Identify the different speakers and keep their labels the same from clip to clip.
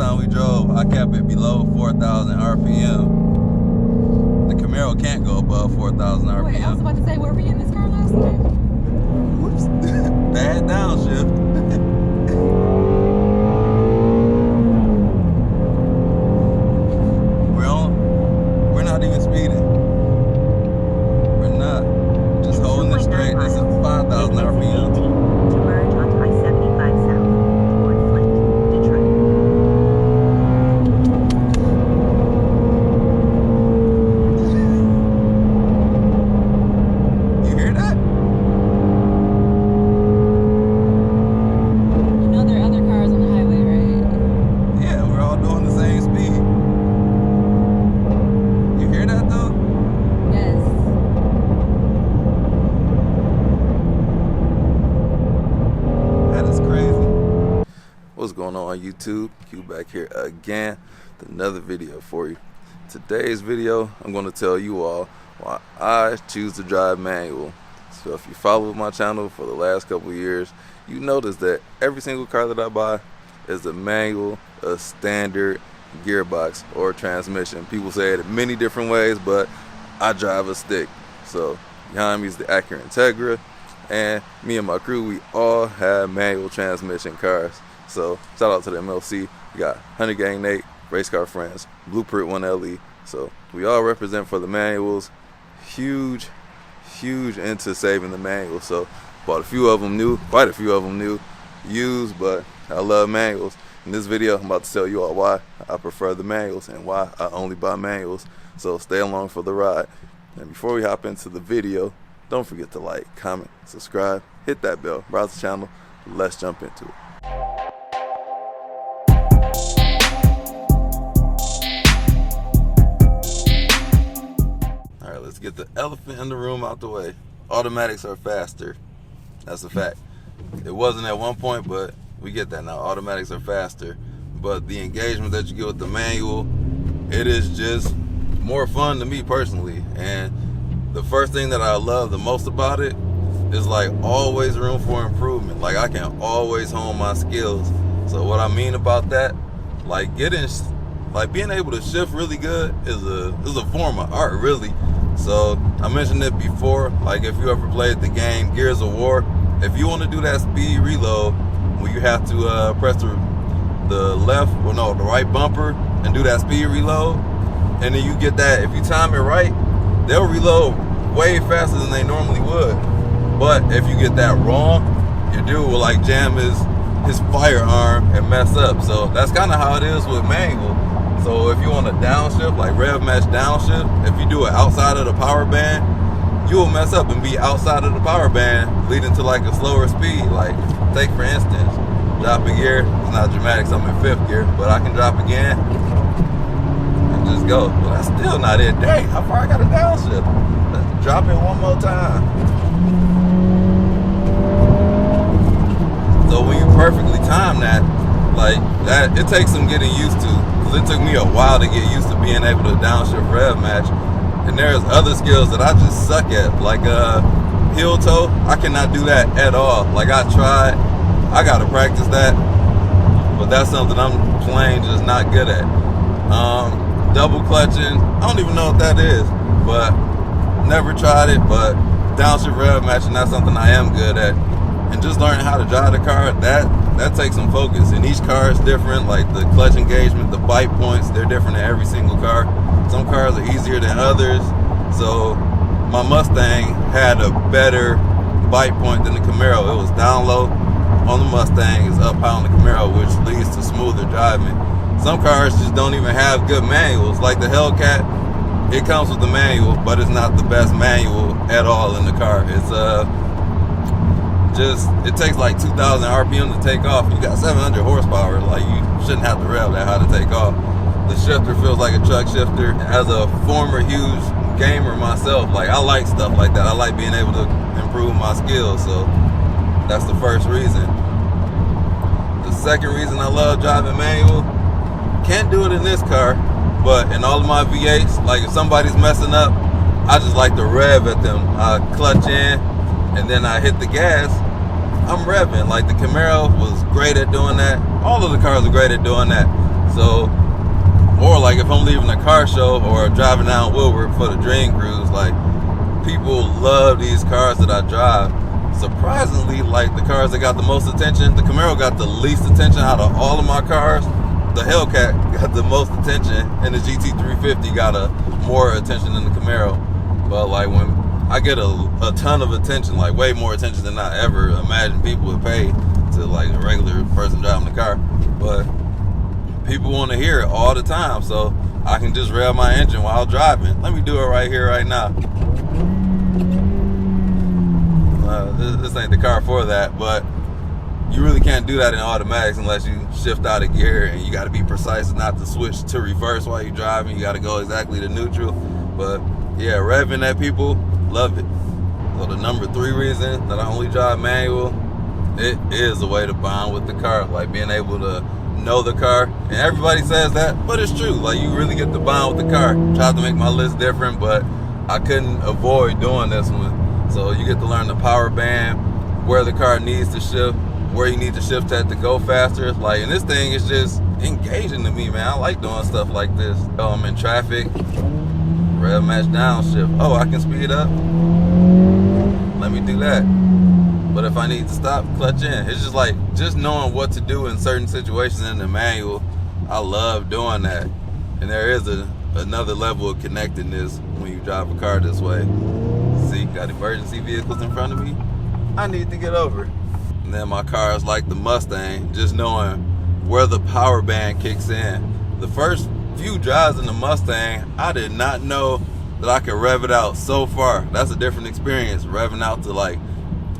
Speaker 1: time we drove, I kept it below 4,000 RPM. The Camaro can't go above 4,000 RPM.
Speaker 2: Wait, I was about to say, were we in this car last night?
Speaker 1: Whoops. Bad downshift. We're not even speeding. We're not. Just holding it straight. This is 5,000 RPM.
Speaker 3: To merge onto I-75 South toward Flint, Detroit.
Speaker 1: You hear that?
Speaker 2: You know there are other cars on the highway, right?
Speaker 1: Yeah, we're all doing the same speed. You hear that though?
Speaker 2: Yes.
Speaker 1: That is crazy. What's going on YouTube? Q back here again with another video for you. Today's video, I'm going to tell you all why I choose to drive manual. So if you follow my channel for the last couple of years, you notice that every single car that I buy is a manual, a standard gearbox or transmission. People say it in many different ways, but I drive a stick. So behind me is the Acura Integra, and me and my crew, we all have manual transmission cars. So shout out to the MLC. We got 100 Gang Nate, Race Car Friends, Blueprint 1LE. So we all represent for the manuals. Huge into saving the manuals. So bought a few of them new, quite a few of them new, used, but I love manuals. In this video, I'm about to tell you all why I prefer the manuals and why I only buy manuals. So stay along for the ride. And before we hop into the video, don't forget to like, comment, subscribe, hit that bell, browse the channel. Let's jump into it. All right, let's get the elephant in the room out the way. Automatics are faster. That's a fact. It wasn't at one point, but we get that now. Automatics are faster, but the engagement that you get with the manual, it is just more fun to me personally. And the first thing that I love the most about it is like always room for improvement. Like I can always hone my skills. So what I mean about that, like being able to shift really good is a form of art, really. So I mentioned it before, like if you ever played the game Gears of War, if you want to do that speed reload, where you have to press the right bumper and do that speed reload, and then you get that, if you time it right, they'll reload way faster than they normally would. But if you get that wrong, your dude will like jam his firearm and mess up. So that's kind of how it is with manual. So if you want to downshift, like rev match downshift, if you do it outside of the power band, you will mess up and be outside of the power band, leading to like a slower speed. Like take for instance, drop a gear. It's not dramatic, so I'm in 5th gear, but I can drop again and just go. But that's still not it. Dang, how far I got to downshift? Let's drop it one more time. So when you perfectly time that, like that, it takes some getting used to. Cause it took me a while to get used to being able to downshift rev match. And there's other skills that I just suck at, like heel toe. I cannot do that at all. Like I tried, I gotta practice that, but that's something I'm plain just not good at. Double clutching, I don't even know what that is, but never tried it. But downshift rev matching, that's something I am good at. And just learning how to drive the car, that takes some focus. And each car is different, like the clutch engagement, the bite points, they're different in every single car. Some cars are easier than others. So my Mustang had a better bite point than the Camaro. It was down low on the Mustang, it's up high on the Camaro, which leads to smoother driving. Some cars just don't even have good manuals. Like the Hellcat, it comes with the manual, but it's not the best manual at all in the car. It's it takes like 2,000 RPM to take off. You got 700 horsepower. Like you shouldn't have to rev that high to take off. The shifter feels like a truck shifter. As a former huge gamer myself, like I like stuff like that. I like being able to improve my skills. So that's the first reason. The second reason I love driving manual, can't do it in this car, but in all of my V8s, like if somebody's messing up, I just like to rev at them. I clutch in and then I hit the gas. I'm revving. Like the Camaro was great at doing that. All of the cars are great at doing that. So, or like if I'm leaving a car show or driving down Woodward for the Dream Cruise, like people love these cars that I drive. Surprisingly, like the cars that got the most attention, the Camaro got the least attention out of all of my cars. The Hellcat got the most attention, and the GT350 got more attention than the Camaro. But like when I get a ton of attention, like way more attention than I ever imagined people would pay to like a regular person driving the car. But people want to hear it all the time, so I can just rev my engine while driving. Let me do it right here, right now. This ain't the car for that, but you really can't do that in automatics unless you shift out of gear, and you got to be precise not to switch to reverse while you're driving. You got to go exactly to neutral. But yeah, revving at people, love it. So the number 3 reason that I only drive manual, it is a way to bond with the car, like being able to know the car. And everybody says that, but it's true. Like you really get to bond with the car. Tried to make my list different, but I couldn't avoid doing this one. So you get to learn the power band, where the car needs to shift, where you need to shift at to go faster. Like, and this thing is just engaging to me, man. I like doing stuff like this. Oh, I'm in traffic, rev match downshift. Oh, I can speed up. Let me do that. But if I need to stop, clutch in. It's just like, just knowing what to do in certain situations in the manual. I love doing that. And there is another level of connectedness when you drive a car this way. See, got emergency vehicles in front of me. I need to get over. And then my car is like the Mustang, just knowing where the power band kicks in. The first few drives in the Mustang, I did not know that I could rev it out so far. That's a different experience, revving out to like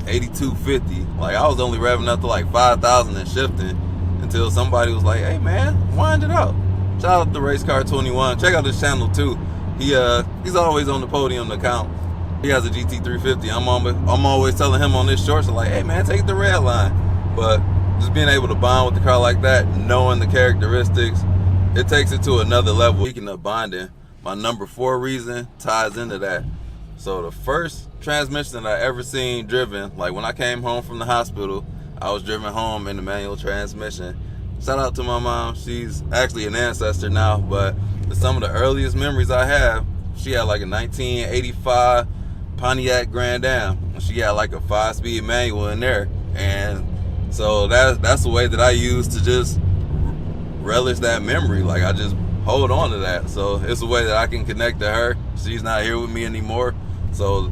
Speaker 1: 8250. Like I was only revving up to like 5,000 and shifting until somebody was like, "Hey man, wind it out." Shout out to Race Car 21. Check out his channel too. He's always on the podium to count. He has a GT350. I'm always telling him on this short, so like, "Hey man, take the red line." But just being able to bond with the car like that, knowing the characteristics, it takes it to another level. Speaking of bonding, my number 4 reason ties into that. So the first transmission that I ever seen driven, like when I came home from the hospital, I was driven home in the manual transmission. Shout out to my mom. She's actually an ancestor now, but some of the earliest memories I have, she had like a 1985 Pontiac Grand Am. She had like a 5-speed manual in there, and so that's the way that I use to just relish that memory. Like I just hold on to that. So it's a way that I can connect to her. She's not here with me anymore, so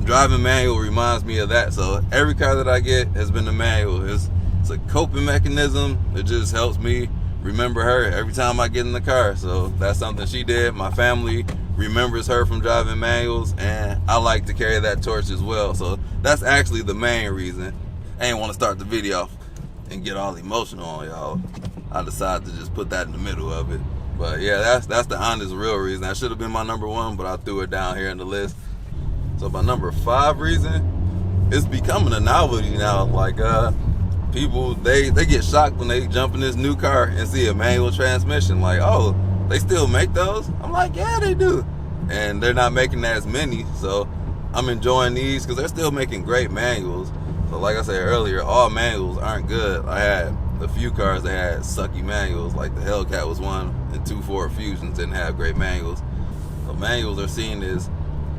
Speaker 1: driving manual reminds me of that. So every car that I get has been a manual. It's a coping mechanism. It just helps me remember her every time I get in the car. So that's something she did. My family remembers her from driving manuals, and I like to carry that torch as well. So that's actually the main reason. I ain't want to start the video off and get all emotional on y'all. I decided to just put that in the middle of it. But yeah, that's the honest real reason. That should have been my number 1, but I threw it down here in the list. So my number 5 reason, it's becoming a novelty now. Like people, they get shocked when they jump in this new car and see a manual transmission. Like, oh, they still make those? I'm like, yeah, they do. And they're not making as many, so I'm enjoying these because they're still making great manuals. So like I said earlier, all manuals aren't good. I had a few cars that had sucky manuals, like the Hellcat was one, and 2 Ford Fusions didn't have great manuals. So manuals are seen as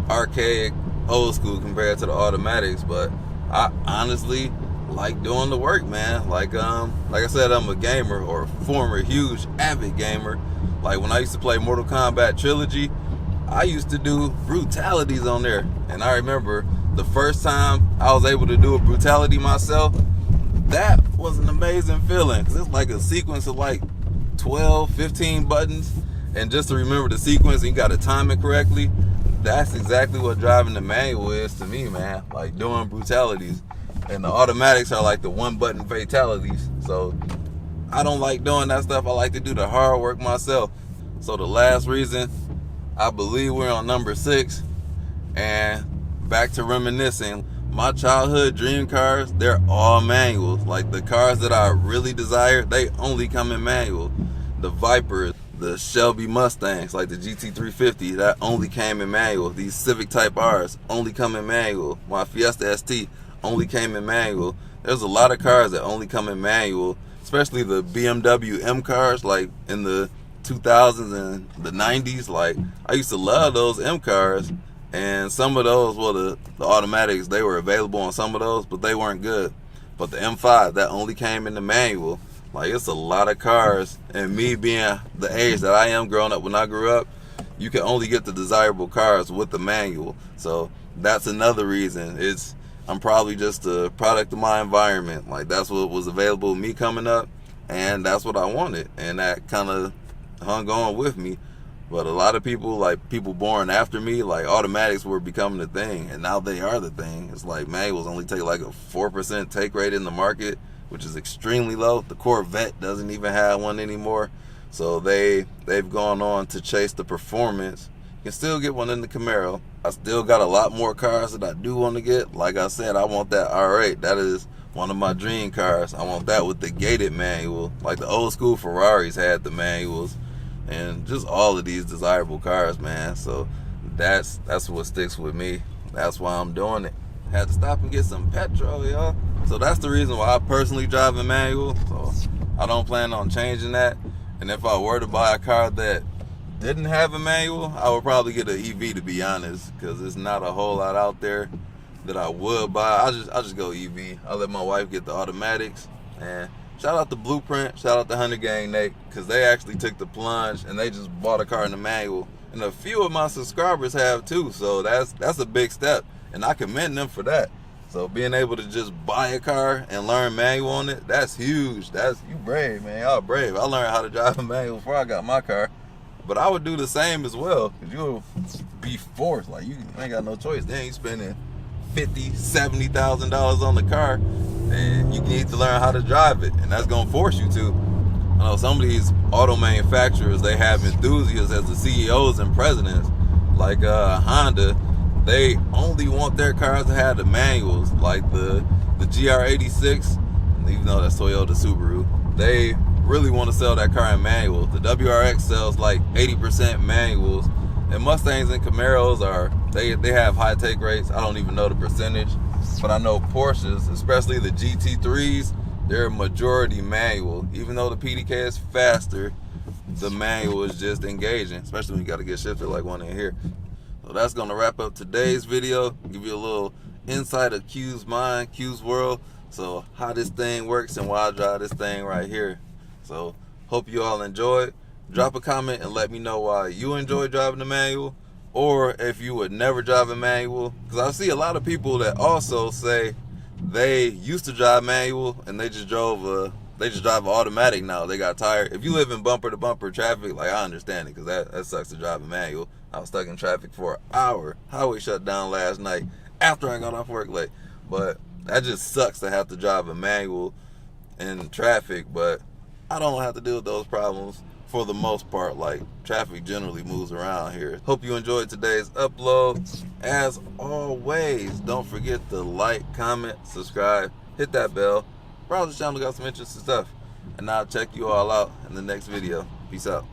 Speaker 1: archaic, old school compared to the automatics, but I honestly like doing the work, man. Like I said, I'm a gamer, or a former huge avid gamer. Like when I used to play Mortal Kombat Trilogy, I used to do brutalities on there. And I remember the first time I was able to do a brutality myself, that was an amazing feeling, because it's like a sequence of like 12, 15 buttons, and just to remember the sequence and you got to time it correctly, that's exactly what driving the manual is to me, man. Like doing brutalities. And the automatics are like the 1-button fatalities. So I don't like doing that stuff. I like to do the hard work myself. So the last reason, I believe we're on number 6, and back to reminiscing. My childhood dream cars, they're all manuals. Like the cars that I really desire, they only come in manual. The Vipers, the Shelby Mustangs, like the GT350, that only came in manual. These Civic Type Rs only come in manual. My Fiesta ST only came in manual. There's a lot of cars that only come in manual, especially the BMW M cars, like in the 2000s and the 90s. Like, I used to love those M cars, and some of those, well, the automatics, they were available on some of those, but they weren't good. But the M5, that only came in the manual. Like, it's a lot of cars, and me being the age that I am, growing up when I grew up, you can only get the desirable cars with the manual. So that's another reason. I'm probably just a product of my environment. Like, that's what was available to me coming up, and that's what I wanted, and that kind of hung on with me. But a lot of people, like people born after me, like automatics were becoming the thing, and now they are the thing. It's like manuals only take like a 4% take rate in the market, which is extremely low. The Corvette doesn't even have one anymore. So they've gone on to chase the performance. You can still get one in the Camaro. I still got a lot more cars that I do want to get. Like I said, I want that R8. That is one of my dream cars. I want that with the gated manual. Like the old school Ferraris had the manuals, and just all of these desirable cars, man. So that's what sticks with me. That's why I'm doing it. Had to stop and get some petrol, y'all. So that's the reason why I personally drive a manual. So I don't plan on changing that. And if I were to buy a car that didn't have a manual, I would probably get an EV, to be honest, because there's not a whole lot out there that I would buy. I'll just go EV. I'll let my wife get the automatics. And shout out to Blueprint, shout out to Hunter Gang Nate, because they actually took the plunge and they just bought a car in the manual. And a few of my subscribers have too, so that's a big step, and I commend them for that. So being able to just buy a car and learn manual on it, that's huge. You brave, man. Y'all brave. I learned how to drive a manual before I got my car. But I would do the same as well, because you'll be forced. Like, you ain't got no choice. Then you spending $50,000, $70,000 on the car, and you need to learn how to drive it, and that's gonna force you to. I know some of these auto manufacturers, they have enthusiasts as the CEOs and presidents, like Honda. They only want their cars to have the manuals, like the GR86, even though that's Toyota Subaru. They really want to sell that car in manuals. The WRX sells like 80% manuals, and Mustangs and Camaros they have high take rates. I don't even know the percentage, but I know Porsches, especially the GT3s, they're majority manual. Even though the PDK is faster, the manual is just engaging, especially when you got to get shifted like one in here. So that's going to wrap up today's video. Give you a little insight of Q's mind, Q's world. So how this thing works and why I drive this thing right here. So hope you all enjoyed. Drop a comment and let me know why you enjoy driving the manual, or if you would never drive a manual. Because I see a lot of people that also say they used to drive manual and they just drive an automatic now. They got tired. If you live in bumper to bumper traffic, like, I understand it, because that sucks to drive a manual. I was stuck in traffic for an hour. Highway shut down last night after I got off work late. But that just sucks to have to drive a manual in traffic. But I don't have to deal with those problems for the most part. Like, traffic generally moves around here. Hope you enjoyed today's upload. As always, don't forget to like, comment, subscribe, hit that bell. Browse the channel, got some interesting stuff. And I'll check you all out in the next video. Peace out.